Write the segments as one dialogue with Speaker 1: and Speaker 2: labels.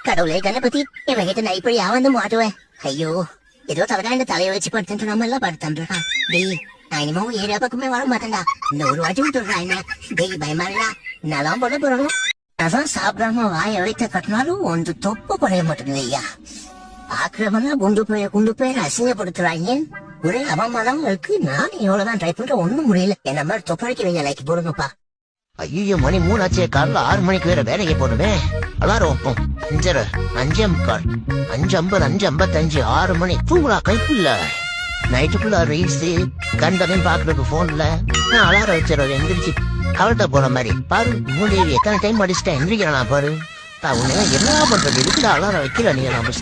Speaker 1: கடவுளே கணபதி இவங்கிட்ட நான் இப்படியா வந்து மாட்டுவேன். ஐயோ ஏதோ தலைகாண்ட தலையை வச்சு படுத்துட்டு நம்ம எல்லாம் படுத்தா. டேய் நான் இனிமே ஏரியா பக்கமே வர மாட்டேன்டா. இந்த ஒரு வாட்டி விட்டுடுறா என்ன. டேய் பயமா இல்ல நான் பண்ண போறோம். அதான் சாப்பிடாம வாய வைத்த கட்டினாலும் ஒன்று தொப்ப குறைய மாட்டேங்குது ஐயா. பாக்குறவங்க குண்டு போய் அசிங்கப்படுத்துறாங்க. ஒரே அவமானம் இருக்கு. நான் எவ்வளவுதான் ட்ரை பண்ற ஒண்ணும் முடியல. என்ன மாதிரி தொப்பழைக்க வைங்க லைக் போடுங்கப்பா.
Speaker 2: ஐயோ மணி 3 ஆச்சு. காலைல 6 மணிக்கு வேற வேலைக்கு போடுவேன். அலாரம் வைப்போம் 5:30 5:45 5:50 5:55 6 மணி தூங்குறா கைப்புள்ள. நைட்டுக்குள்ள ரீல்ஸ் கண்டதையும் பாக்குறது போன்ல. நான் அலாரம் வச்சிடறேன் எந்திரிச்சு கவலை போற மாதிரி. பாரு மூடி எத்தனை டைம் அடிச்சுட்டேன் எந்திரிக்கிறானா பாரு. உன்னை என்ன பண்றது இருக்குடா அலாரம் வைக்கல நீங்க. நான்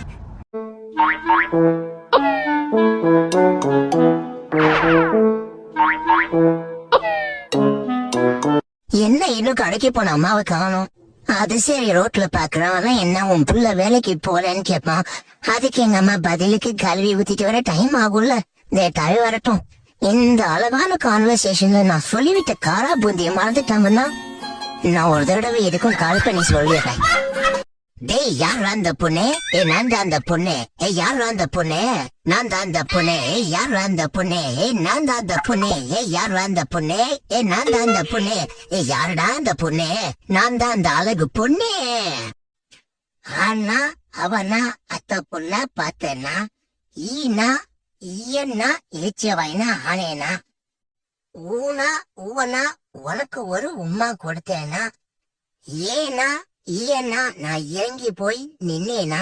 Speaker 1: என்ன இன்னும் கடைக்கு போன அம்மாவை காணும். அது சரி ரோட்ல பாக்குறவன் என்ன உன் புள்ள வேலைக்கு போறேன்னு கேட்பான். அதுக்கு எங்க அம்மா பதிலுக்கு கல்வி ஊத்திட்டு வர டைம் ஆகும்ல. லேட்டாவே வரட்டும். இந்த அழகான கான்வர்சேஷன்ல நான் சொல்லிவிட்ட காரா பூந்திய மறந்துட்டாங்கன்னா நான் ஒரு தடவை எதுக்கும் கால் பண்ணி சொல்லிடுறேன். டேய் யார் அந்த பொண்ணு? நான் தான் அந்த பொண்ணு. யார் அந்த பொண்ணு? நான் தான் அந்த பொண்ணு. யார் அந்த பொண்ணு? நான் தான் அந்த பொண்ணு. யார் அந்த பொண்ணு? நான் தான் அந்த பொண்ணு. யாருடா அந்த பொண்ணு? நான் தான் அந்த அழகு பொண்ணு. ஆனா அவனா அத்த பொண்ண பார்த்தேன்னா ஈனா ஈயன்னா இளிச்சவாயினா ஆனேனா ஊனா ஊவனா உனக்கு ஒரு உம்மா கொடுத்தேனா ஏனா ஈயனா நான் இறங்கி போய் நின்னேனா